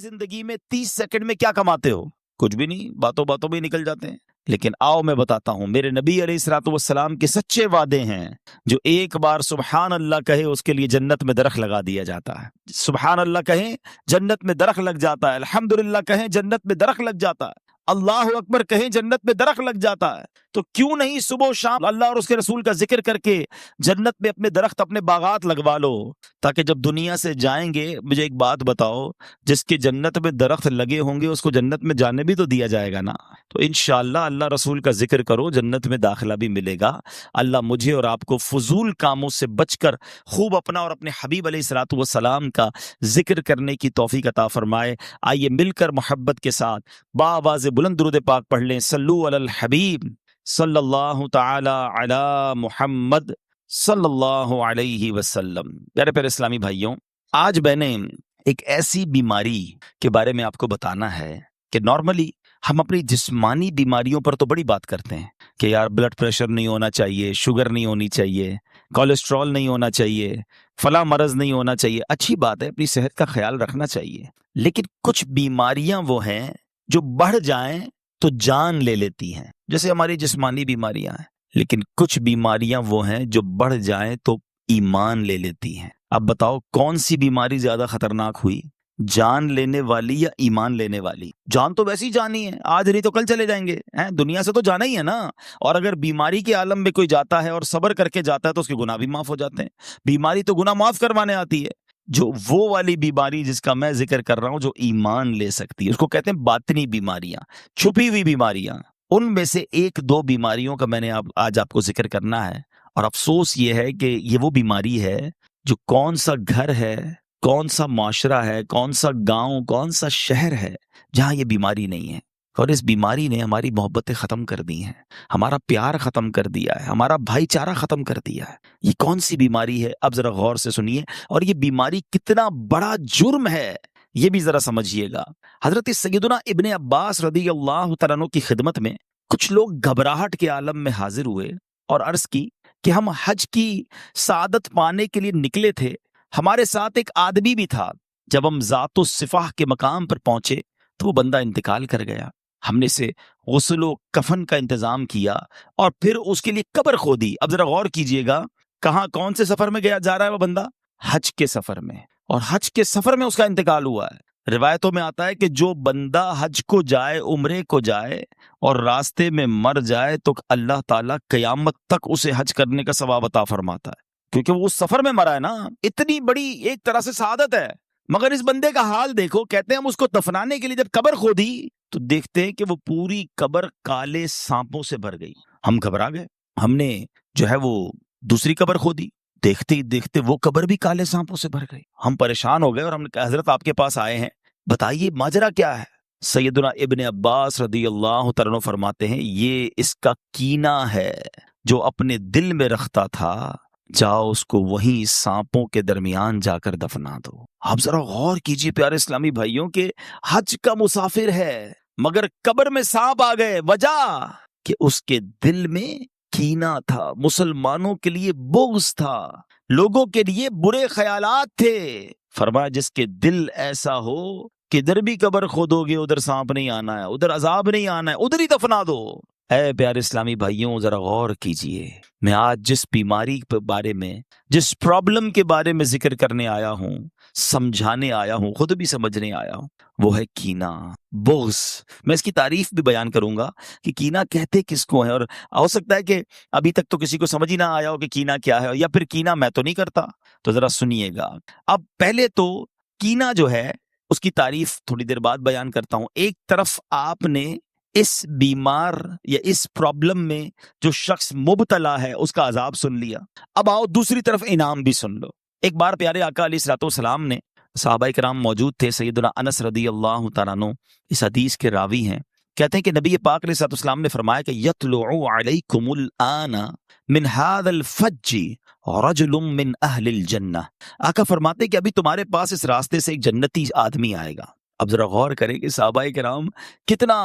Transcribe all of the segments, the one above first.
زندگی میں 30 سیکنڈ میں کیا کماتے ہو؟ کچھ بھی نہیں، باتوں باتوں میں نکل جاتے ہیں۔ لیکن آؤ میں بتاتا ہوں، میرے نبی علیہ الصلوۃ والسلام کے سچے وعدے ہیں، جو ایک بار سبحان اللہ کہے اس کے لیے جنت میں درخت لگا دیا جاتا ہے۔ سبحان اللہ کہیں جنت میں درخت لگ جاتا ہے، الحمدللہ کہیں جنت میں درخت لگ جاتا ہے، اللہ اکبر کہیں جنت میں درخت لگ جاتا ہے۔ تو کیوں نہیں صبح و شام اللہ اور اس کے رسول کا ذکر کر کے جنت میں اپنے درخت، اپنے باغات لگوا لو، تاکہ جب دنیا سے جائیں گے، مجھے ایک بات بتاؤ، جس کے جنت میں درخت لگے ہوں گے اس کو جنت میں جانے بھی تو دیا جائے گا نا۔ تو انشاءاللہ اللہ رسول کا ذکر کرو، جنت میں داخلہ بھی ملے گا۔ اللہ مجھے اور آپ کو فضول کاموں سے بچ کر خوب اپنا اور اپنے حبیب علیہ الصلوۃ والسلام کا ذکر کرنے کی توفیق عطا فرمائے۔ آئیے مل کر محبت کے ساتھ بآواز بلند درود پاک پڑھ لیں۔ صلو علی الحبیب صلی اللہ تعالی علی محمد صلی اللہ علیہ وسلم۔ پیارے پیارے اسلامی بھائیوں، آج میں نے ایک ایسی بیماری کے بارے میں آپ کو بتانا ہے کہ نارملی ہم اپنی جسمانی بیماریوں پر تو بڑی بات کرتے ہیں کہ یار بلڈ پریشر نہیں ہونا چاہیے، شوگر نہیں ہونی چاہیے، کولیسٹرول نہیں ہونا چاہیے، فلاں مرض نہیں ہونا چاہیے۔ اچھی بات ہے، اپنی صحت کا خیال رکھنا چاہیے، لیکن کچھ بیماریاں وہ ہیں جو بڑھ جائیں تو جان لے لیتی ہیں، جیسے ہماری جسمانی بیماریاں ہیں۔ لیکن کچھ بیماریاں وہ ہیں جو بڑھ جائیں تو ایمان لے لیتی ہیں۔ اب بتاؤ کون سی بیماری زیادہ خطرناک ہوئی، جان لینے والی یا ایمان لینے والی؟ جان تو ویسی جانی ہے، آج نہیں تو کل چلے جائیں گے، دنیا سے تو جانا ہی ہے نا۔ اور اگر بیماری کے عالم میں کوئی جاتا ہے اور صبر کر کے جاتا ہے تو اس کے گناہ بھی معاف ہو جاتے ہیں۔ بیماری تو گناہ معاف کروانے آتی ہے۔ جو وہ والی بیماری جس کا میں ذکر کر رہا ہوں، جو ایمان لے سکتی ہے، اس کو کہتے ہیں باطنی بیماریاں، چھپی ہوئی بیماریاں۔ ان میں سے ایک دو بیماریوں کا میں نے آج آپ کو ذکر کرنا ہے، اور افسوس یہ ہے کہ یہ وہ بیماری ہے جو کون سا گھر ہے، کون سا معاشرہ ہے، کون سا گاؤں، کون سا شہر ہے جہاں یہ بیماری نہیں ہے۔ اور اس بیماری نے ہماری محبتیں ختم کر دی ہیں، ہمارا پیار ختم کر دیا ہے، ہمارا بھائی چارہ ختم کر دیا ہے۔ یہ کون سی بیماری ہے؟ اب ذرا غور سے سنیے، اور یہ بیماری کتنا بڑا جرم ہے یہ بھی ذرا سمجھیے گا۔ حضرت سیدنا ابن عباس رضی اللہ تعالیٰ عنہ کی خدمت میں کچھ لوگ گھبراہٹ کے عالم میں حاضر ہوئے اور عرض کی کہ ہم حج کی سعادت پانے کے لیے نکلے تھے، ہمارے ساتھ ایک آدمی بھی تھا، جب ہم ذات الصفاح کے مقام پر پہنچے تو وہ بندہ انتقال کر گیا۔ ہم نے اسے غسل و کفن کا انتظام کیا اور پھر اس کے لیے قبر کھودی۔ اب ذرا غور کیجئے گا، کہاں کون سے سفر میں جا رہا ہے وہ بندہ؟ حج کے سفر میں، اور حج کے سفر میں اس کا انتقال ہوا ہے۔ روایتوں میں آتا ہے کہ جو بندہ حج کو جائے، عمرے کو جائے اور راستے میں مر جائے تو اللہ تعالیٰ قیامت تک اسے حج کرنے کا ثواب عطا فرماتا ہے، کیونکہ وہ اس سفر میں مرا ہے نا۔ اتنی بڑی ایک طرح سے سعادت ہے، مگر اس بندے کا حال دیکھو۔ کہتے ہیں ہم اس کو دفنانے کے لیے جب قبر کھودی تو دیکھتے ہیں کہ وہ پوری قبر کالے سانپوں سے بھر گئی۔ ہم گھبرا گئے، ہم نے جو ہے وہ دوسری قبر کھودی، دیکھتے ہی دیکھتے وہ قبر بھی کالے سانپوں سے بھر گئی۔ ہم پریشان ہو گئے اور ہم نے کہا حضرت آپ کے پاس آئے ہیں، بتائیے ماجرا کیا ہے؟ سیدنا ابن عباس رضی اللہ تعالیٰ عنہ فرماتے ہیں یہ اس کا کینہ ہے جو اپنے دل میں رکھتا تھا، جاؤ اس کو وہیں سانپوں کے درمیان جا کر دفنا دو۔ آپ ذرا غور کیجئے پیارے اسلامی بھائیوں کہ حج کا مسافر ہے مگر قبر میں سانپ آ گئے، وجہ کہ اس کے دل میں کینہ تھا، مسلمانوں کے لیے بغض تھا، لوگوں کے لیے برے خیالات تھے۔ فرمایا جس کے دل ایسا ہو کہ ادھر بھی قبر کھودو گے ادھر سانپ نہیں آنا ہے، ادھر عذاب نہیں آنا ہے، ادھر ہی دفنا دو۔ اے پیارے اسلامی بھائیوں ذرا غور کیجئے، میں آج جس بیماری کے بارے میں، جس پرابلم کے بارے میں ذکر کرنے آیا ہوں، سمجھانے آیا ہوں، خود بھی سمجھنے آیا ہوں، وہ ہے کینہ، بغض۔ میں اس کی تعریف بھی بیان کروں گا کہ کینہ کہتے کس کو ہے، اور ہو سکتا ہے کہ ابھی تک تو کسی کو سمجھ ہی نہ آیا ہو کہ کینہ کیا ہے، یا پھر کینہ میں تو نہیں کرتا۔ تو ذرا سنیے گا۔ اب پہلے تو کینہ جو ہے اس کی تعریف تھوڑی دیر بعد بیان کرتا ہوں۔ ایک طرف آپ نے اس بیمار یا اس پرابلم میں جو شخص مبتلا ہے اس کا عذاب سن لیا، اب آؤ دوسری طرف انعام بھی سن لو۔ ایک بار پیارے آقا علیہ الصلوۃ والسلام نے، صحابہ کرام موجود تھے، سیدنا انس رضی اللہ تعالیٰ عنہ اس حدیث کے راوی ہیں، کہتے ہیں کہ نبی پاک علیہ الصلوۃ والسلام نے فرمایا کہ یطلع علیکم الآن من هذا الفج رجل من اہل الجنہ۔ آقا فرماتے کہ ابھی تمہارے پاس اس راستے سے ایک جنتی آدمی آئے گا۔ اب ذرا غور کریں کہ صحابہ کرام کتنا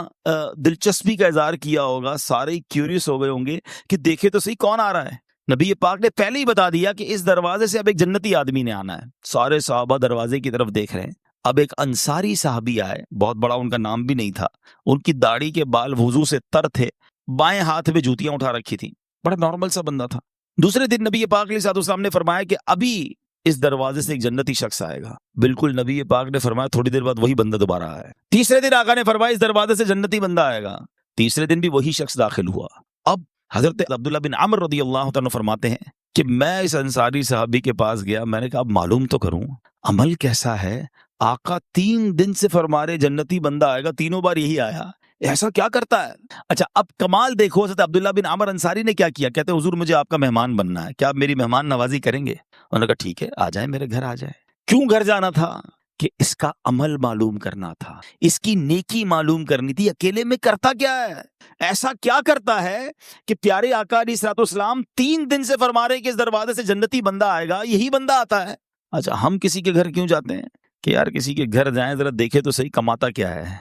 دلچسپی کا اظہار کیا ہوگا، سارے کیوریس ہو گئے ہوں گے کہ دیکھے تو صحیح کون آ رہا ہے۔ نبی پاک نے پہلے ہی بتا دیا کہ اس دروازے سے اب ایک جنتی آدمی نے آنا ہے۔ سارے صحابہ دروازے کی طرف دیکھ رہے ہیں۔ اب ایک انصاری صحابی آئے، بہت بڑا ان کا نام بھی نہیں تھا، ان کی داڑھی کے بال وضو سے تر تھے، بائیں ہاتھ میں جوتیاں اٹھا رکھی تھی، بڑا نارمل سا بندہ تھا۔ دوسرے دن نبی پاک علیہ الصلوۃ والسلام نے فرمایا کہ ابھی اس دروازے سے ایک جنتی شخص آئے گا۔ بالکل نبی پاک نے فرمایا، تھوڑی دیر بعد وہی بندہ دوبارہ آیا۔ تیسرے دن آقا نے فرمایا اس دروازے سے جنتی بندہ آئے گا۔ تیسرے دن بھی وہی شخص داخل ہوا۔ اب حضرت عبداللہ بن عمر رضی اللہ تعالیٰ فرماتے ہیں کہ میں اس انصاری صحابی کے پاس گیا، میں نے کہا اب معلوم تو کروں عمل کیسا ہے۔ آقا 3 دن سے فرما رہے جنتی بندہ آئے گا، تینوں بار یہی آیا، ایسا کیا کرتا ہے؟ اچھا اب کمال دیکھو، حضرت عبداللہ بن عمر انصاری نے کیا کیا، کہتے ہیں حضور مجھے آپ کا مہمان بننا ہے، کیا آپ میری مہمان نوازی کریں گے؟ انہوں نے کہا ٹھیک ہے، آ جائیں میرے گھر آ جائیں۔ کیوں گھر جانا تھا؟ کہ اس کا عمل معلوم کرنا تھا، اس کی نیکی معلوم کرنی تھی۔ اکیلے میں کرتا کیا ہے، ایسا کیا کرتا ہے کہ پیارے آقا علیہ الصلوۃ والسلام 3 دن سے فرما رہے کہ اس دروازے سے جنتی بندہ آئے گا، یہی بندہ آتا ہے۔ اچھا ہم کسی کے گھر کیوں جاتے ہیں کہ یار کسی کے گھر جائیں ذرا دیکھے تو صحیح کماتا کیا ہے،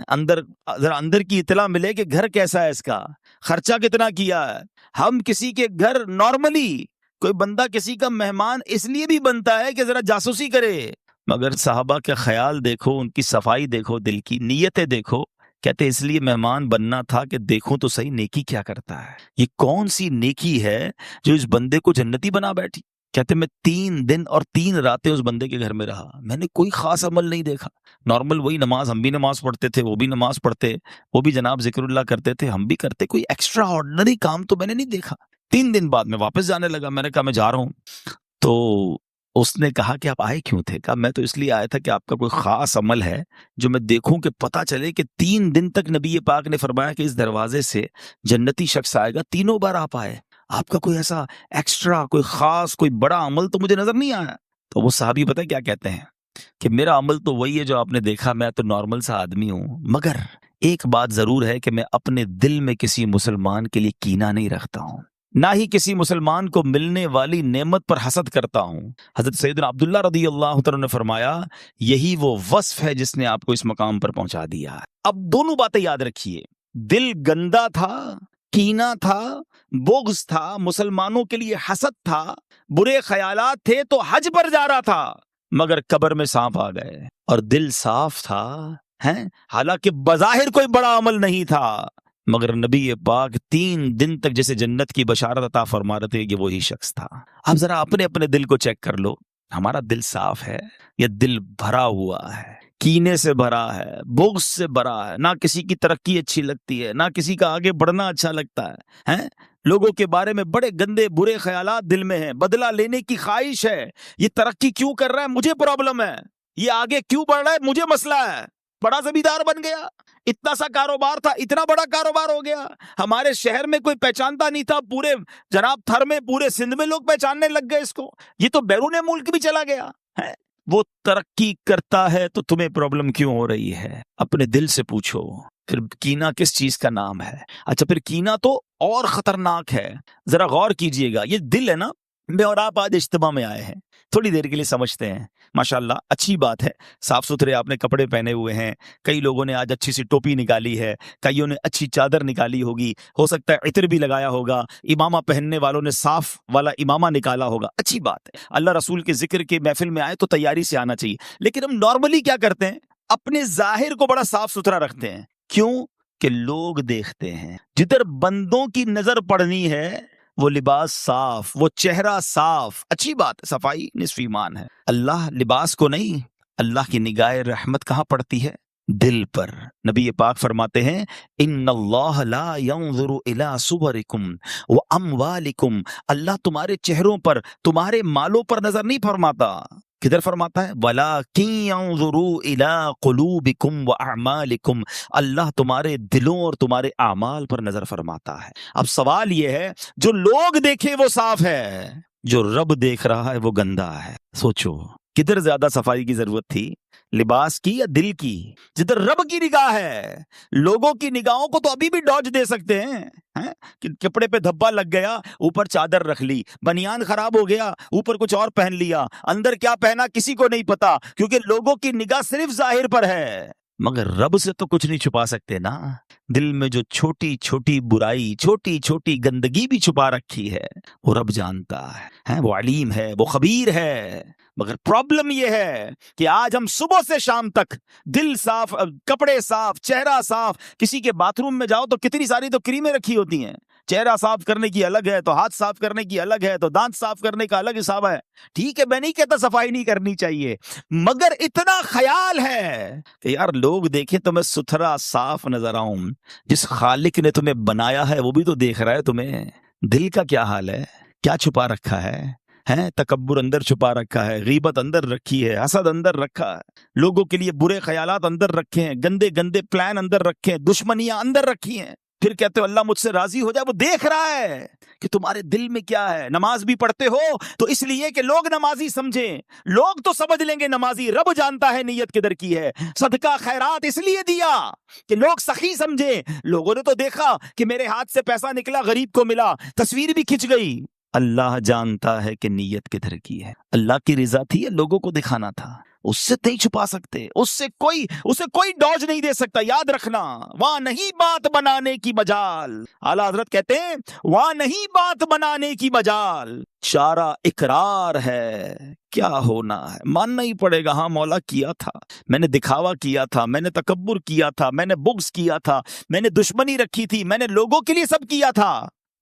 اندر کی اطلاع ملے کہ گھر کیسا ہے، اس کا خرچہ کتنا کیا ہے۔ ہم کسی کے گھر نارملی کوئی بندہ کسی کا مہمان اس لیے بھی بنتا ہے کہ ذرا جاسوسی کرے، مگر صحابہ کا خیال دیکھو، ان کی صفائی دیکھو، دل کی نیتیں دیکھو، کہتے اس لیے مہمان بننا تھا کہ دیکھوں تو صحیح نیکی کیا کرتا ہے، یہ کون سی نیکی ہے جو اس بندے کو جنتی بنا بیٹھی۔ کہتے میں 3 دن اور 3 راتیں اس بندے کے گھر میں رہا، میں نے کوئی خاص عمل نہیں دیکھا، نارمل وہی نماز، ہم بھی نماز پڑھتے تھے، وہ بھی نماز پڑھتے، وہ بھی جناب ذکر اللہ کرتے تھے، ہم بھی کرتے، کوئی ایکسٹرا آرڈنری کام تو میں نے نہیں دیکھا۔ 3 دن بعد میں واپس جانے لگا، میں نے کہا میں جا رہا ہوں، تو اس نے کہا کہ آپ آئے کیوں تھے؟ کہا میں تو اس لیے آیا تھا کہ آپ کا کوئی خاص عمل ہے جو میں دیکھوں کہ پتہ چلے کہ 3 دن تک نبی پاک نے فرمایا کہ اس دروازے سے جنتی شخص آئے گا، تینوں بار آپ آئے، آپ کا کوئی ایسا ایکسٹرا کوئی خاص کوئی بڑا عمل تو مجھے نظر نہیں آیا۔ تو وہ صحابی پتہ کیا کہتے ہیں کہ میرا عمل تو وہی ہے جو آپ نے دیکھا، میں تو نارمل سا آدمی ہوں، مگر ایک بات ضرور ہے کہ میں اپنے دل میں کسی مسلمان کے لیے کینہ نہیں رکھتا ہوں، نہ ہی کسی مسلمان کو ملنے والی نعمت پر حسد کرتا ہوں۔ حضرت سیدنا عبداللہ رضی اللہ تعالیٰ نے فرمایا یہی وہ وصف ہے جس نے آپ کو اس مقام پر پہنچا دیا۔ اب دونوں باتیں یاد رکھیے، دل گندا تھا، کینہ تھا، بغض تھا، مسلمانوں کے لیے حسد تھا، برے خیالات تھے، تو حج پر جا رہا تھا مگر قبر میں سانپ آ گئے، اور دل صاف تھا، حالانکہ بظاہر کوئی بڑا عمل نہیں تھا، مگر نبی پاک 3 دن تک جیسے جنت کی بشارت عطا فرما رہے تھے کہ وہی شخص تھا۔ اب ذرا اپنے دل کو چیک کر لو، ہمارا دل صاف ہے یا دل بھرا ہوا ہے، کینے سے بھرا ہے، بغض سے بھرا ہے، نہ کسی کی ترقی اچھی لگتی ہے، نہ کسی کا آگے بڑھنا اچھا لگتا ہے، لوگوں کے بارے میں بڑے گندے برے خیالات دل میں ہیں، بدلہ لینے کی خواہش ہے، یہ ترقی کیوں کر رہا ہے مجھے پرابلم ہے، یہ آگے کیوں بڑھ رہا ہے مجھے مسئلہ ہے، بڑا زمیندار بن گیا، اتنا سا کاروبار تھا اتنا بڑا کاروبار ہو گیا، ہمارے شہر میں کوئی پہچانتا نہیں تھا، پورے جناب تھر میں پورے سندھ میں لوگ پہچاننے لگ گئے اس کو، یہ تو بیرون ملک بھی چلا گیا ہے۔ وہ ترقی کرتا ہے تو تمہیں پرابلم کیوں ہو رہی ہے؟ اپنے دل سے پوچھو۔ پھر کینہ کس چیز کا نام ہے؟ اچھا پھر کینہ تو اور خطرناک ہے، ذرا غور کیجئے گا، یہ دل ہے نا، میں اور آپ آج اجتماع میں آئے ہیں، تھوڑی دیر کے لیے سمجھتے ہیں، ماشاءاللہ اچھی بات ہے، صاف ستھرے آپ نے کپڑے پہنے ہوئے ہیں، کئی لوگوں نے آج اچھی سی ٹوپی نکالی ہے، کئیوں نے اچھی چادر نکالی ہوگی، ہو سکتا ہے عطر بھی لگایا ہوگا، امامہ پہننے والوں نے صاف والا امامہ نکالا ہوگا، اچھی بات ہے، اللہ رسول کے ذکر کے محفل میں آئے تو تیاری سے آنا چاہیے، لیکن ہم نارملی کیا کرتے ہیں، اپنے ظاہر کو بڑا صاف ستھرا رکھتے ہیں، کیوں کہ لوگ دیکھتے ہیں، جدھر بندوں کی نظر پڑنی ہے وہ لباس صاف، وہ چہرہ صاف، اچھی بات ہے، صفائی نصف ایمان ہے، اللہ لباس کو نہیں، اللہ کی نگاہ رحمت کہاں پڑتی ہے؟ دل پر۔ نبی پاک فرماتے ہیں ان اللہ لا ينظر الى صورکم واموالکم، اللہ تمہارے چہروں پر تمہارے مالوں پر نظر نہیں فرماتا، کدھر فرماتا ہے وَلَٰكِن يَنظُرُوا إِلَىٰ قُلُوبِكُمْ وَأَعْمَالِكُمْ، اللہ تمہارے دلوں اور تمہارے اعمال پر نظر فرماتا ہے۔ اب سوال یہ ہے جو لوگ دیکھے وہ صاف ہے، جو رب دیکھ رہا ہے وہ گندا ہے، سوچو کدھر زیادہ صفائی کی ضرورت تھی، لباس کی یا دل کی؟ جدھر رب کی نگاہ ہے، لوگوں کی نگاہوں کو تو ابھی بھی ڈاج دے سکتے ہیں، کہ کپڑے پہ دھبا لگ گیا اوپر چادر رکھ لی، بنیان خراب ہو گیا اوپر کچھ اور پہن لیا، اندر کیا پہنا کسی کو نہیں پتا، کیونکہ لوگوں کی نگاہ صرف ظاہر پر ہے، مگر رب سے تو کچھ نہیں چھپا سکتے نا. دل میں جو چھوٹی چھوٹی برائی، چھوٹی چھوٹی گندگی بھی چھپا رکھی ہے، وہ رب جانتا ہے، وہ علیم ہے، وہ خبیر ہے. مگر پرابلم یہ ہے کہ آج ہم صبح سے شام تک دل صاف، کپڑے صاف، چہرہ صاف. کسی کے باتھ روم میں جاؤ تو کتنی ساری تو کریمیں رکھی ہوتی ہیں. چہرہ صاف کرنے کی الگ ہے، تو ہاتھ صاف کرنے کی الگ ہے، تو دانت صاف کرنے کا الگ حساب ہے. ٹھیک ہے، میں نہیں کہتا صفائی نہیں کرنی چاہیے، مگر اتنا خیال ہے کہ یار لوگ دیکھیں تو میں ستھرا صاف نظر آؤں. جس خالق نے تمہیں بنایا ہے وہ بھی تو دیکھ رہا ہے تمہیں. دل کا کیا حال ہے، کیا چھپا رکھا ہے؟ تکبر اندر چھپا رکھا ہے، غیبت اندر رکھی ہے، حسد اندر رکھا ہے، لوگوں کے لیے برے خیالات اندر رکھے ہیں، گندے گندے پلان اندر رکھے ہیں، دشمنیاں اندر رکھی ہیں. پھر کہتے ہو اللہ مجھ سے راضی ہو جائے. وہ دیکھ رہا ہے کہ تمہارے دل میں کیا ہے. نماز بھی پڑھتے ہو تو اس لیے کہ لوگ نمازی سمجھیں. لوگ تو سمجھ لیں گے نمازی، رب جانتا ہے نیت کدھر کی ہے. صدقہ خیرات اس لیے دیا کہ لوگ سخی سمجھیں. لوگوں نے تو دیکھا کہ میرے ہاتھ سے پیسہ نکلا، غریب کو ملا، تصویر بھی کھنچ گئی. اللہ جانتا ہے کہ نیت کدھر کی ہے. اللہ کی رضا تھی یا لوگوں کو دکھانا تھا؟ اس سے نہیں چھپا سکتے، اسے کوئی ڈوج نہیں دے سکتا. یاد رکھنا، وہاں نہیں بات بنانے کی مجال. اعلیٰ حضرت کہتے ہیں وہاں نہیں بات بنانے کی مجال، چارہ اقرار ہے. کیا ہونا ہے ماننا ہی پڑے گا. ہاں مولا کیا تھا، میں نے دکھاوا کیا تھا، میں نے تکبر کیا تھا، میں نے بغض کیا تھا، میں نے دشمنی رکھی تھی، میں نے لوگوں کے لیے سب کیا تھا.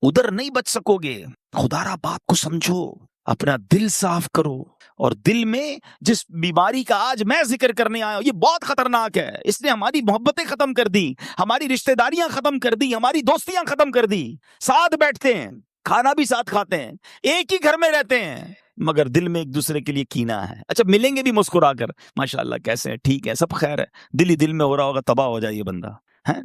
ادھر نہیں بچ سکو گے. خدا را بات کو سمجھو، اپنا دل صاف کرو. اور دل میں جس بیماری کا آج میں ذکر کرنے آیا ہوں یہ بہت خطرناک ہے. اس نے ہماری محبتیں ختم کر دی، ہماری رشتہ داریاں ختم کر دی، ہماری دوستیاں ختم کر دی. ساتھ بیٹھتے ہیں، کھانا بھی ساتھ کھاتے ہیں، ایک ہی گھر میں رہتے ہیں، مگر دل میں ایک دوسرے کے لیے کینہ ہے. اچھا ملیں گے بھی مسکرا کر، ماشاءاللہ کیسے ہیں، ٹھیک ہے، سب خیر ہے. دل ہی دل میں ہو رہا ہوگا تباہ ہو جائے یہ بندہ.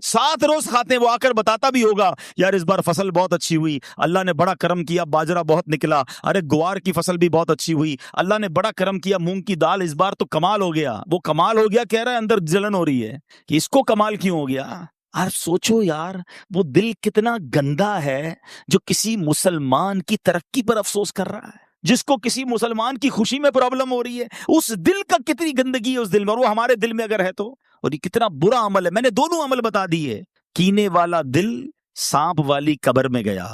سات روز کھاتے ہیں، وہ آ کر بتاتا بھی ہوگا یار اس بار فصل بہت اچھی ہوئی، اللہ نے بڑا کرم کیا، باجرہ بہت نکلا، ارے گوار کی فصل بھی بہت اچھی ہوئی، اللہ نے بڑا کرم کیا، مونگ کی دال اس بار تو کمال ہو گیا. وہ کمال ہو گیا کہہ رہا ہے، اندر جلن ہو رہی ہے کہ اس کو کمال کیوں ہو گیا. آپ سوچو یار وہ دل کتنا گندا ہے جو کسی مسلمان کی ترقی پر افسوس کر رہا ہے، جس کو کسی مسلمان کی خوشی میں پرابلم ہو رہی ہے. اس دل کا کتنی گندگی ہے اس دل میں، اور وہ ہمارے دل میں اگر ہے تو. اور یہ کتنا برا عمل ہے. میں نے دونوں عمل بتا دیے. کینے والا دل سانپ والی قبر میں گیا،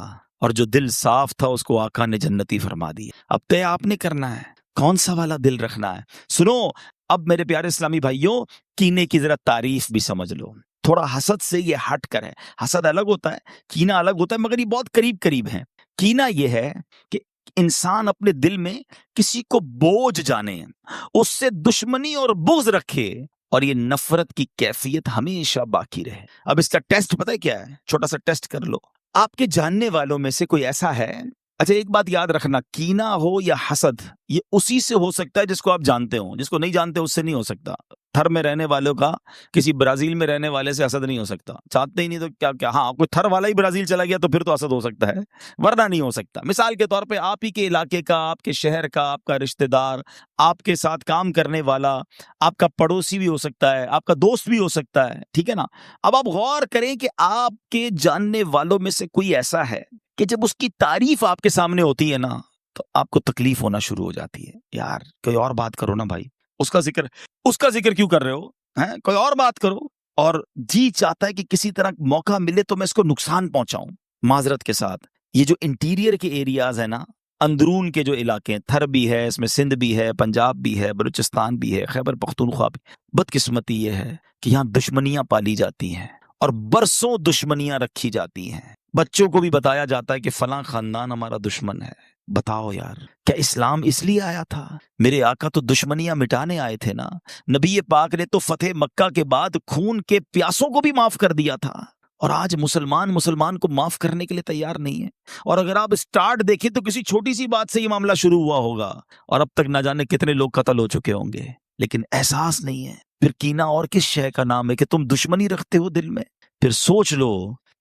اور جو دل صاف تھا اس کو آقا نے جنتی فرما دی. اب طے آپ نے کرنا ہے کون سا والا دل رکھنا ہے. سنو اب میرے پیارے اسلامی بھائیوں، کینے کی ذرا تعریف بھی سمجھ لو. تھوڑا حسد سے یہ ہٹ کر ہے. حسد الگ ہوتا ہے، کینہ الگ ہوتا ہے، مگر یہ بہت قریب قریب ہیں. کینہ یہ ہے کہ انسان اپنے دل میں کسی کو بوجھ جانے، اس سے دشمنی اور بغض رکھے، اور یہ نفرت کی کیفیت ہمیشہ باقی رہے. اب اس کا ٹیسٹ پتہ ہے کیا ہے؟ چھوٹا سا ٹیسٹ کر لو. آپ کے جاننے والوں میں سے کوئی ایسا ہے، اچھا ایک بات یاد رکھنا، کینہ ہو یا حسد یہ اسی سے ہو سکتا ہے جس کو آپ جانتے ہو. جس کو نہیں جانتے اس سے نہیں ہو سکتا. تھر میں رہنے والوں کا کسی برازیل میں رہنے والے سے حسد نہیں ہو سکتا. چاہتے ہی نہیں تو کیا ہاں کوئی تھر والا ہی برازیل چلا گیا تو پھر تو حسد ہو سکتا ہے، ورنہ نہیں ہو سکتا. مثال کے طور پہ آپ ہی کے علاقے کا، آپ کے شہر کا، آپ کا رشتہ دار، آپ کے ساتھ کام کرنے والا، آپ کا پڑوسی بھی ہو سکتا ہے، آپ کا دوست بھی ہو سکتا ہے، ٹھیک ہے نا. اب آپ غور کریں کہ آپ کے جاننے والوں میں سے کوئی ایسا ہے کہ جب اس کی تعریف آپ کے سامنے ہوتی ہے نا تو آپ کو تکلیف ہونا شروع ہو جاتی ہے. یار کوئی اور بات کرو نا بھائی، اس کا ذکر کیوں کر رہے ہو، کوئی اور بات کرو. اور جی چاہتا ہے کہ کسی طرح موقع ملے تو میں اس کو نقصان پہنچاؤں. معذرت کے ساتھ یہ جو انٹیریئر کے ایریاز ہیں نا، اندرون کے جو علاقے ہیں، تھر بھی ہے اس میں، سندھ بھی ہے، پنجاب بھی ہے، بلوچستان بھی ہے، خیبر پختونخوا بھی. بدقسمتی یہ ہے کہ یہاں دشمنیاں پالی جاتی ہیں اور برسوں دشمنیاں رکھی جاتی ہیں. بچوں کو بھی بتایا جاتا ہے کہ فلاں خاندان ہمارا دشمن ہے. بتاؤ یار کیا اسلام اس لیے آیا تھا؟ میرے آقا تو دشمنیاں مٹانے آئے تھے نا. نبی پاک نے تو فتح مکہ کے بعد خون کے پیاسوں کو بھی معاف کر دیا تھا، اور آج مسلمان کو معاف کرنے کے لیے تیار نہیں ہے. اور اگر آپ سٹارٹ دیکھیں تو کسی چھوٹی سی بات سے یہ معاملہ شروع ہوا ہوگا اور اب تک نہ جانے کتنے لوگ قتل ہو چکے ہوں گے، لیکن احساس نہیں ہے. پھر کینہ اور کس شے کا نام ہے کہ تم دشمنی رکھتے ہو دل میں. پھر سوچ لو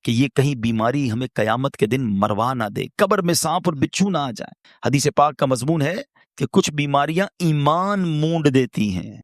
کہ یہ کہیں بیماری ہمیں قیامت کے دن مروا نہ دے، قبر میں سانپ اور بچھو نہ آ جائے. حدیث پاک کا مضمون ہے کہ کچھ بیماریاں ایمان مونڈ دیتی ہیں.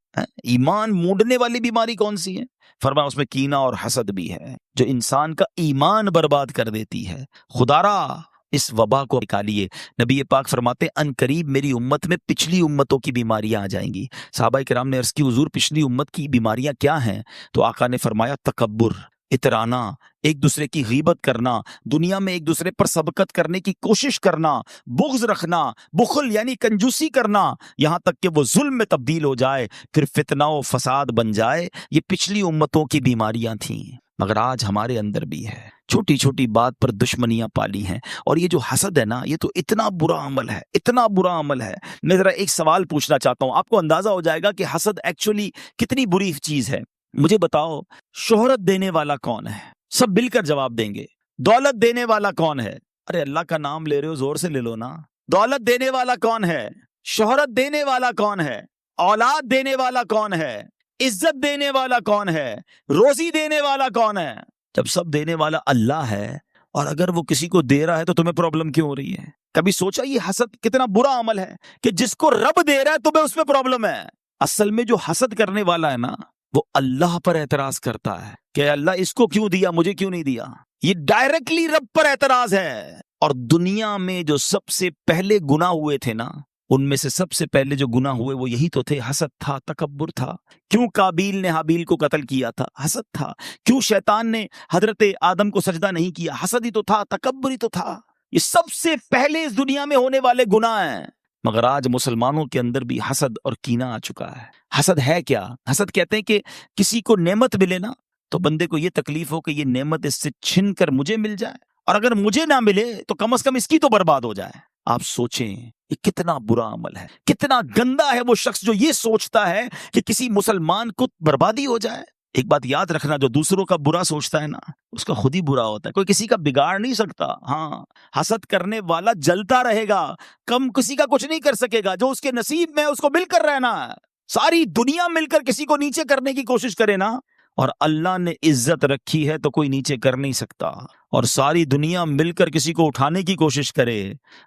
ایمان مونڈنے والی بیماری کون سی ہے؟ فرمایا اس میں کینہ اور حسد بھی ہے، جو انسان کا ایمان برباد کر دیتی ہے. خدارا اس وبا کو نکالیے۔ نبی پاک فرماتے ہیں ان قریب میری امت میں پچھلی امتوں کی بیماریاں آ جائیں گی۔ صحابہ کرام نے عرض کی حضور پچھلی امت کی بیماریاں کیا ہیں؟ تو آقا نے فرمایا تکبر، اترانا، ایک دوسرے کی غیبت کرنا، دنیا میں ایک دوسرے پر سبقت کرنے کی کوشش کرنا، بغض رکھنا، بخل یعنی کنجوسی کرنا، یہاں تک کہ وہ ظلم میں تبدیل ہو جائے، پھر فتنہ و فساد بن جائے۔ یہ پچھلی امتوں کی بیماریاں تھیں، مگر آج ہمارے اندر بھی ہے۔ چھوٹی چھوٹی بات پر دشمنیاں پالی ہیں، اور یہ جو حسد ہے نا، یہ تو اتنا برا عمل ہے، اتنا برا عمل ہے۔ میں ذرا ایک سوال پوچھنا چاہتا ہوں، آپ کو اندازہ ہو جائے گا کہ حسد ایکچولی کتنی بری چیز ہے۔ مجھے بتاؤ شہرت دینے والا کون ہے؟ سب مل کر جواب دیں گے۔ دولت دینے والا کون ہے؟ ارے اللہ کا نام لے رہے ہو، زور سے لے لو نا۔ دولت دینے والا کون ہے؟ شہرت دینے والا کون ہے؟ اولاد دینے والا کون ہے؟ عزت دینے والا کون ہے؟ روزی دینے والا کون ہے؟ جب سب دینے والا اللہ ہے، اور اگر وہ کسی کو دے رہا ہے تو تمہیں پرابلم کیوں ہو رہی ہے؟ کبھی سوچا یہ حسد کتنا برا عمل ہے کہ جس کو رب دے رہا ہے تمہیں اس میں پرابلم ہے؟ اصل میں جو حسد کرنے والا ہے نا، وہ اللہ پر اعتراض کرتا ہے کہ اللہ اس کو کیوں دیا، مجھے کیوں نہیں دیا۔ یہ ڈائریکٹلی رب پر اعتراض ہے۔ اور دنیا میں جو سب سے پہلے گناہ ہوئے تھے نا، ان میں سے سب سے پہلے جو گناہ ہوئے وہ یہی تو تھے، حسد تھا، تکبر تھا۔ کیوں قابیل نے حابیل کو قتل کیا تھا؟ حسد تھا۔ کیوں شیطان نے حضرت آدم کو سجدہ نہیں کیا؟ حسد ہی تو تھا، تکبر ہی تو تھا۔ یہ سب سے پہلے اس دنیا میں ہونے والے گناہ ہیں، مگر آج مسلمانوں کے اندر بھی حسد اور کینہ آ چکا ہے۔ حسد ہے کیا؟ حسد کہتے ہیں کہ کسی کو نعمت ملے نا، تو بندے کو یہ تکلیف ہو کہ یہ نعمت اس سے چھن کر مجھے مل جائے، اور اگر مجھے نہ ملے تو کم از کم اس کی تو برباد ہو جائے۔ آپ سوچیں یہ کتنا برا عمل ہے، کتنا گندا ہے وہ شخص جو یہ سوچتا ہے کہ کسی مسلمان کو بربادی ہو جائے۔ ایک بات یاد رکھنا، جو دوسروں کا برا سوچتا ہے نا، اس کا خود ہی برا ہوتا ہے، کوئی کسی کا بگاڑ نہیں سکتا۔ ہاں، حسد کرنے والا جلتا رہے گا، کم کسی کا کچھ نہیں کر سکے گا۔ جو اس کے نصیب میں اس کو مل کر رہنا ہے۔ ساری دنیا مل کر کسی کو نیچے کرنے کی کوشش کرے نا، اور اللہ نے عزت رکھی ہے تو کوئی نیچے کر نہیں سکتا، اور ساری دنیا مل کر کسی کو اٹھانے کی کوشش کرے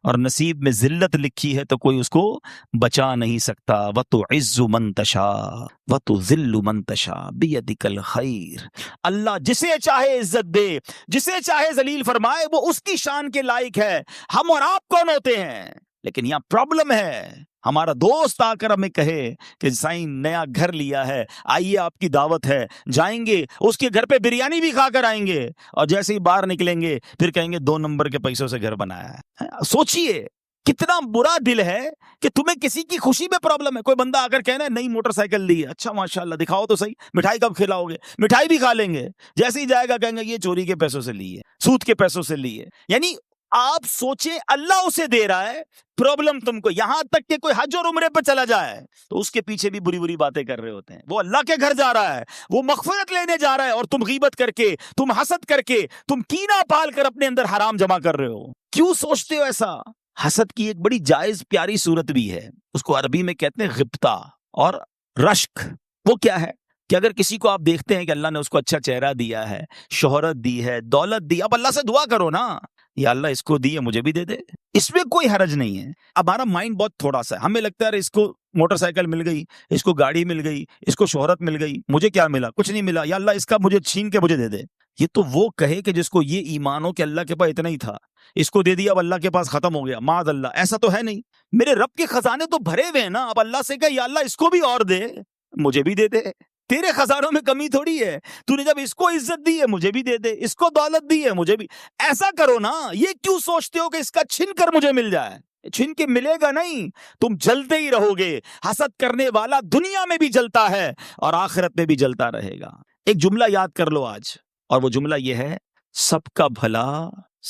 اور نصیب میں ذلت لکھی ہے تو کوئی اس کو بچا نہیں سکتا۔ وَتُعِزُّ مَن تَشَاءُ وَتُذِلُّ مَن تَشَاءُ بِيَدِكَ الْخَيْرُ۔ اللہ جسے چاہے عزت دے، جسے چاہے ذلیل فرمائے، وہ اس کی شان کے لائق ہے۔ ہم اور آپ کون ہوتے ہیں؟ لیکن یہاں پرابلم ہے، ہمارا دوست آ کر ہمیں کہے کہ سائن نیا گھر لیا ہے، آئیے آپ کی دعوت ہے، جائیں گے اس کے گھر پہ بریانی بھی کھا کر آئیں گے، اور جیسے ہی باہر نکلیں گے پھر کہیں گے 2 نمبر کے پیسوں سے گھر بنایا ہے۔ سوچئے کتنا برا دل ہے کہ تمہیں کسی کی خوشی میں پرابلم ہے۔ کوئی بندہ آ کر کہنا ہے نئی موٹر سائیکل لی ہے، اچھا ماشاءاللہ دکھاؤ تو صحیح، مٹھائی کب کھلاؤ گے؟ مٹھائی بھی کھا لیں گے، جیسے ہی جائے گا کہیں گے یہ چوری کے پیسوں سے لی ہے، سود کے پیسوں سے لی ہے۔ یعنی آپ سوچیں اللہ اسے دے رہا ہے، پرابلم تم کو، یہاں تک کہ کوئی حج اور عمرے پہ چلا جائے تو اس کے پیچھے بھی بری بری باتیں کر رہے ہوتے ہیں۔ وہ اللہ کے گھر جا رہا ہے، وہ مغفرت لینے جا رہا ہے، اور تم غیبت کر کے، تم حسد کر کے، تم کینہ پال کر اپنے اندر حرام جمع کر رہے ہو۔ کیوں سوچتے ہو ایسا؟ حسد کی ایک بڑی جائز پیاری صورت بھی ہے، اس کو عربی میں کہتے ہیں غبطہ اور رشک۔ وہ کیا ہے کہ اگر کسی کو آپ دیکھتے ہیں کہ اللہ نے اس کو اچھا چہرہ دیا ہے، شہرت دی ہے، دولت دی، اب اللہ سے دعا کرو نا، یا اللہ اس کو دی ہے مجھے بھی دے دے، اس میں کوئی حرج نہیں ہے۔ اب ہمارا مائنڈ بہت تھوڑا سا ہے، ہمیں لگتا ہے اس کو موٹر سائیکل مل گئی، اس کو گاڑی مل گئی، اس کو شہرت مل گئی، مجھے کیا ملا؟ کچھ نہیں ملا، یا اللہ اس کا مجھے چھین کے مجھے دے دے۔ یہ تو وہ کہے کہ جس کو یہ ایمان ہو کہ اللہ کے پاس اتنا ہی تھا، اس کو دے دیا، اب اللہ کے پاس ختم ہو گیا، معاذ اللہ، ایسا تو ہے نہیں۔ میرے رب کے خزانے تو بھرے ہوئے ہیں نا، اب اللہ سے کہ یا اللہ اس کو بھی اور دے، مجھے بھی دے دے، تیرے خزانوں میں کمی تھوڑی ہے، تو نے جب اس کو عزت دی ہے مجھے بھی دے دے، اس کو دولت دی ہے مجھے بھی، ایسا کرو نا۔ یہ کیوں سوچتے ہو کہ اس کا چھن کر مجھے مل جائے؟ چھن کے ملے گا نہیں، تم جلتے ہی رہو گے۔ حسد کرنے والا دنیا میں بھی جلتا ہے اور آخرت میں بھی جلتا رہے گا۔ ایک جملہ یاد کر لو آج، اور وہ جملہ یہ ہے، سب کا بھلا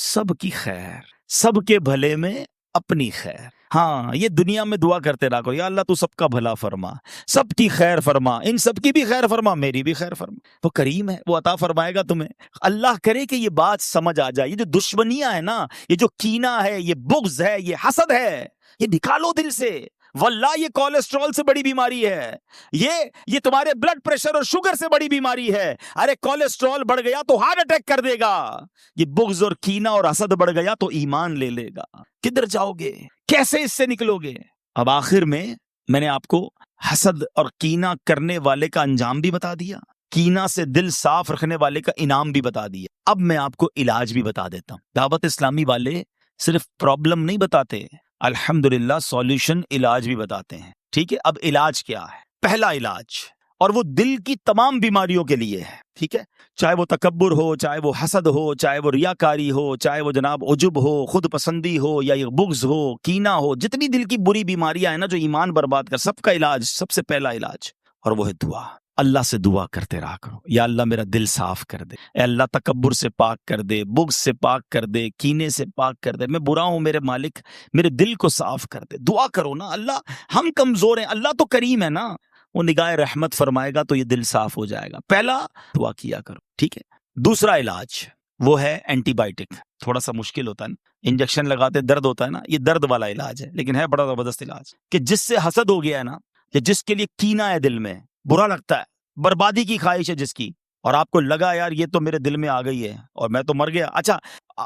سب کی خیر، سب کے بھلے میں اپنی خیر۔ ہاں، یہ دنیا میں دعا کرتے رہو، یا اللہ تو سب کا بھلا فرما، سب کی خیر فرما، ان سب کی بھی خیر فرما، میری بھی خیر فرما۔ وہ کریم ہے، وہ عطا فرمائے گا تمہیں۔ اللہ کرے کہ یہ بات سمجھ آ جائے، یہ جو دشمنیاں ہیں نا، یہ جو کینہ ہے، یہ بغض ہے، یہ حسد ہے، یہ نکالو دل سے۔ واللہ یہ کولیسٹرول سے بڑی بیماری ہے، یہ تمہارے بلڈ پریشر اور شوگر سے بڑی بیماری ہے۔ ارے کولیسٹرول بڑھ گیا تو ہارٹ اٹیک کر دے گا، یہ بغض اور کینہ اور حسد بڑھ گیا تو ایمان لے لے گا۔ کدھر جاؤ گے؟ کیسے اس سے نکلو گے؟ اب آخر میں نے آپ کو حسد اور کینہ کرنے والے کا انجام بھی بتا دیا، کینہ سے دل صاف رکھنے والے کا انعام بھی بتا دیا۔ اب میں آپ کو علاج بھی بتا دیتا ہوں۔ دعوت اسلامی والے صرف پرابلم نہیں بتاتے، الحمدللہ سولوشن، علاج بھی بتاتے ہیں. ٹھیک ہے، اب علاج کیا ہے؟ پہلا علاج، اور وہ دل کی تمام بیماریوں کے لیے ہے. ٹھیک ہے، چاہے وہ تکبر ہو، چاہے وہ حسد ہو، چاہے وہ ریاکاری ہو، چاہے وہ جناب عجب ہو، خود پسندی ہو، یا یہ بغض ہو، کینہ ہو، جتنی دل کی بری بیماریاں ہیں نا جو ایمان برباد کر، سب کا علاج، سب سے پہلا علاج، اور وہ ہے دعا. اللہ سے دعا کرتے رہا کرو، یا اللہ میرا دل صاف کر دے، اے اللہ تکبر سے پاک کر دے، بغض سے پاک کر دے، کینے سے پاک کر دے، میں برا ہوں میرے مالک، میرے دل کو صاف کر دے. دعا کرو نا. اللہ، ہم کمزور ہیں، اللہ تو کریم ہے نا، وہ نگاہ رحمت فرمائے گا تو یہ دل صاف ہو جائے گا. پہلا دعا کیا کرو. ٹھیک ہے، دوسرا علاج وہ ہے اینٹی بائیوٹک. تھوڑا سا مشکل ہوتا ہے نا، انجیکشن لگاتے درد ہوتا ہے نا، یہ درد والا علاج ہے، لیکن ہے بڑا زبردست علاج. کہ جس سے حسد ہو گیا ہے نا، یا جس کے لیے کینہ ہے دل میں، برا لگتا ہے، بربادی کی خواہش ہے جس کی، اور آپ کو لگا یار یہ تو میرے دل میں آ گئی ہے اور میں تو مر گیا. اچھا،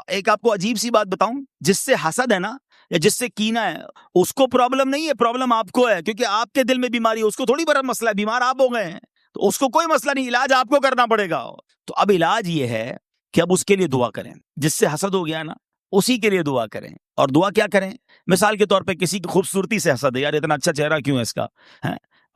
ایک آپ کو عجیب سی بات بتاؤں، جس سے حسد ہے نا یا جس سے کینہ ہے، اس کو پرابلم نہیں ہے، پرابلم آپ کو ہے، کیونکہ آپ کے دل میں بیماری ہے. اس کو تھوڑی بڑا مسئلہ ہے، بیمار آپ ہو گئے ہیں تو اس کو کوئی مسئلہ نہیں، علاج آپ کو کرنا پڑے گا. تو اب علاج یہ ہے کہ اب اس کے لیے دعا کریں. جس سے حسد ہو گیا نا اسی کے لیے دعا کریں. اور دعا کیا کریں؟ مثال کے طور پہ کسی کی خوبصورتی سے حسد ہے، یار اتنا اچھا چہرہ کیوں ہے اس کا،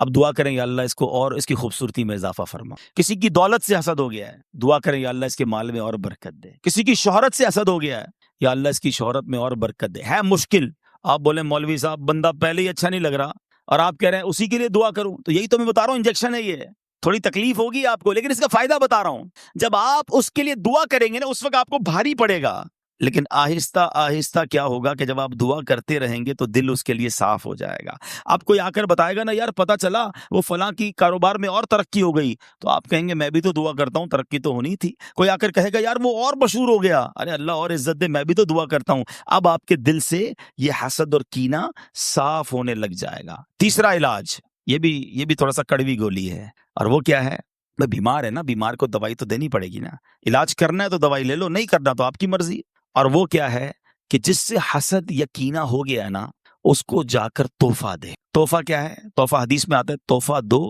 اب دعا کریں یا اللہ اس کو اور اس کی خوبصورتی میں اضافہ فرما. کسی کی دولت سے حسد ہو گیا ہے، دعا کریں یا اللہ اس کے مال میں اور برکت دے. کسی کی شہرت سے حسد ہو گیا ہے، یا اللہ اس کی شہرت میں اور برکت دے. ہے مشکل، آپ بولیں مولوی صاحب بندہ پہلے ہی اچھا نہیں لگ رہا اور آپ کہہ رہے ہیں اسی کے لیے دعا کروں، تو یہی تو میں بتا رہا ہوں، انجیکشن ہے یہ. تھوڑی تکلیف ہوگی آپ کو، لیکن اس کا فائدہ بتا رہا ہوں. جب آپ اس کے لیے دعا کریں گے نا اس وقت آپ کو بھاری پڑے گا، لیکن آہستہ آہستہ کیا ہوگا کہ جب آپ دعا کرتے رہیں گے تو دل اس کے لیے صاف ہو جائے گا. آپ کوئی آ کر بتائے گا نا یار پتہ چلا وہ فلاں کی کاروبار میں اور ترقی ہو گئی، تو آپ کہیں گے میں بھی تو دعا کرتا ہوں، ترقی تو ہونی تھی. کوئی آ کر کہے گا یار وہ اور مشہور ہو گیا، ارے اللہ اور عزت دے، میں بھی تو دعا کرتا ہوں. اب آپ کے دل سے یہ حسد اور کینہ صاف ہونے لگ جائے گا. تیسرا علاج، یہ بھی تھوڑا سا کڑوی گولی ہے، اور وہ کیا ہے؟ میں بیمار ہے نا، بیمار کو دوائی تو دینی پڑے گی نا. علاج کرنا ہے تو دوائی لے لو، نہیں کرنا تو آپ کی مرضی. اور وہ کیا ہے کہ جس سے حسد یا کینہ ہو گیا ہے نا اس کو جا کر تحفہ دے. تحفہ کیا ہے؟ تحفہ حدیث میں آتا ہے تحفہ دو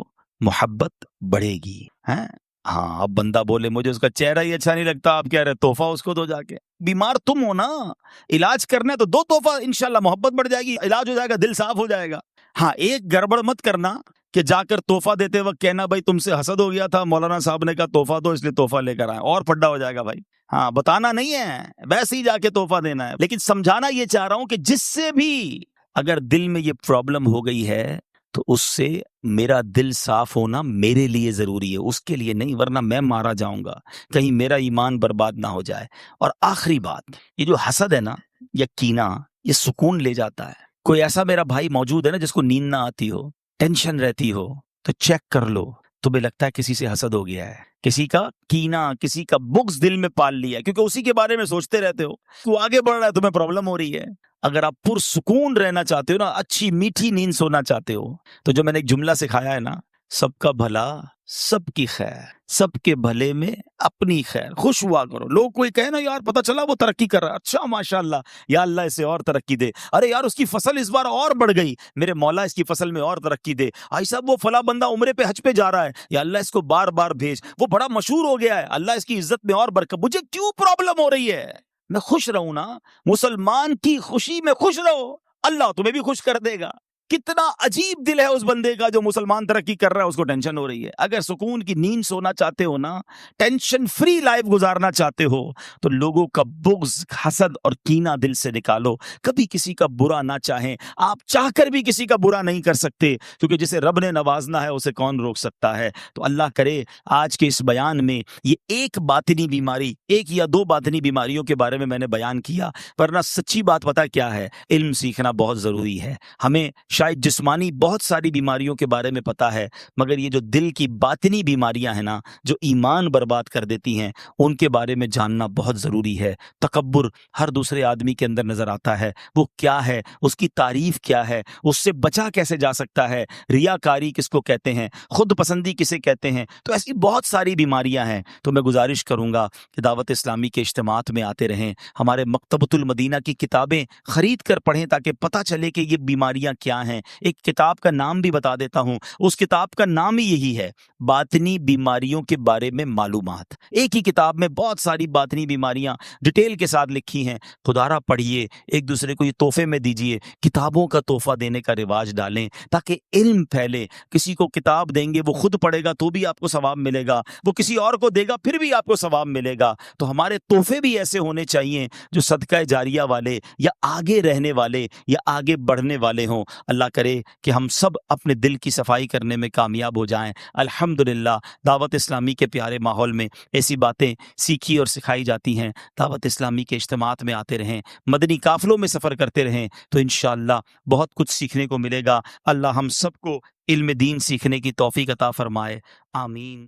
محبت بڑھے گی. ہاں، اب بندہ بولے مجھے اس کا چہرہ ہی اچھا نہیں لگتا، آپ کہہ رہے تحفہ اس کو دو جا کے. بیمار تم ہو نا، علاج کرنا ہے تو دو تحفہ، انشاءاللہ محبت بڑھ جائے گی، علاج ہو جائے گا، دل صاف ہو جائے گا. ہاں، ایک گڑبڑ مت کرنا کہ جا کر تحفہ دیتے وقت کہنا بھائی تم سے حسد ہو گیا تھا، مولانا صاحب نے کہا تحفہ دو اس لیے تحفہ لے کر آئے، اور پھڈا ہو جائے گا بھائی. ہاں، بتانا نہیں ہے، ویسے ہی جا کے تحفہ دینا ہے. لیکن سمجھانا یہ چاہ رہا ہوں کہ جس سے بھی اگر دل میں یہ پرابلم ہو گئی ہے تو اس سے میرا دل صاف ہونا میرے لیے ضروری ہے، اس کے لیے نہیں، ورنہ میں مارا جاؤں گا، کہیں میرا ایمان برباد نہ ہو جائے. اور آخری بات، یہ جو حسد ہے نا یا کینہ، یہ سکون لے جاتا ہے. کوئی ایسا میرا بھائی موجود ہے نا جس کو نیند نہ آتی ہو، ٹینشن رہتی ہو، تو چیک کر لو، تمہیں لگتا ہے کسی سے حسد ہو گیا ہے، کسی کا کینہ، کسی کا بغض دل میں پال لیا ہے، کیونکہ اسی کے بارے میں سوچتے رہتے ہو، تو آگے بڑھ رہا ہے، تمہیں پرابلم ہو رہی ہے. اگر آپ پرسکون رہنا چاہتے ہو نا، اچھی میٹھی نیند سونا چاہتے ہو، تو جو میں نے ایک جملہ سکھایا ہے نا، سب کا بھلا سب کی خیر، سب کے بھلے میں اپنی خیر، خوش ہوا کرو. لوگ کوئی کہے نا یار پتہ چلا وہ ترقی کر رہا ہے، اچھا ماشاءاللہ، یا اللہ اسے اور ترقی دے. ارے یار اس کی فصل اس بار اور بڑھ گئی، میرے مولا اس کی فصل میں اور ترقی دے. آئی صاحب وہ فلاں بندہ عمرے پہ حج پہ جا رہا ہے، یا اللہ اس کو بار بار بھیج، وہ بڑا مشہور ہو گیا ہے، اللہ اس کی عزت میں اور برکت. مجھے کیوں پرابلم ہو رہی ہے؟ میں خوش رہوں نا. مسلمان کی خوشی میں خوش رہو، اللہ تمہیں بھی خوش کر دے گا. کتنا عجیب دل ہے اس بندے کا جو مسلمان ترقی کر رہا ہے اس کو ٹینشن ہو رہی ہے. اگر سکون کی نیند سونا چاہتے ہو نا، ٹینشن فری لائف گزارنا چاہتے ہو، تو لوگوں کا بغض، حسد اور کینہ دل سے نکالو. کبھی کسی کا برا نہ چاہیں، آپ چاہ کر بھی کسی کا برا نہیں کر سکتے، کیونکہ جسے رب نے نوازنا ہے اسے کون روک سکتا ہے. تو اللہ کرے آج کے اس بیان میں یہ ایک باطنی بیماری، ایک یا دو باطنی بیماریوں کے بارے میں نے بیان کیا، ورنہ سچی بات پتہ کیا ہے، علم سیکھنا بہت ضروری ہے. ہمیں شاید جسمانی بہت ساری بیماریوں کے بارے میں پتا ہے، مگر یہ جو دل کی باطنی بیماریاں ہیں نا، جو ایمان برباد کر دیتی ہیں، ان کے بارے میں جاننا بہت ضروری ہے. تکبر ہر دوسرے آدمی کے اندر نظر آتا ہے، وہ کیا ہے، اس کی تعریف کیا ہے، اس سے بچا کیسے جا سکتا ہے، ریاکاری کس کو کہتے ہیں، خود پسندی کسے کہتے ہیں. تو ایسی بہت ساری بیماریاں ہیں. تو میں گزارش کروں گا کہ دعوت اسلامی کے اجتماعات میں آتے رہیں، ہمارے مکتبۃ المدینہ کی کتابیں خرید کر پڑھیں، تاکہ پتہ چلے کہ یہ بیماریاں کیا کیا ہیں۔ ایک کتاب کا نام بھی بتا دیتا ہوں، اس کتاب کا نام ہی یہی ہے، باطنی بیماریوں کے بارے میں معلومات۔ ایک ہی کتاب میں بہت ساری باطنی بیماریاں ڈیٹیل کے ساتھ لکھی ہیں۔ خدارا پڑھیے، ایک دوسرے کو یہ تحفے میں دیجیے، کتابوں کا تحفہ دینے کا رواج ڈالیں تاکہ علم پھیلے۔ کسی کو کتاب دیں گے، وہ خود پڑھے گا تو بھی آپ کو ثواب ملے گا، وہ کسی اور کو دے گا پھر بھی آپ کو ثواب ملے گا۔ تو ہمارے تحفے بھی ایسے ہونے چاہیے جو صدقہ جاریہ والے یا آگے رہنے والے یا آگے بڑھنے والے ہوں۔ اللہ کرے کہ ہم سب اپنے دل کی صفائی کرنے میں کامیاب ہو جائیں۔ الحمدللہ دعوت اسلامی کے پیارے ماحول میں ایسی باتیں سیکھی اور سکھائی جاتی ہیں۔ دعوت اسلامی کے اجتماعات میں آتے رہیں، مدنی قافلوں میں سفر کرتے رہیں تو انشاءاللہ بہت کچھ سیکھنے کو ملے گا۔ اللہ ہم سب کو علم دین سیکھنے کی توفیق عطا فرمائے، آمین۔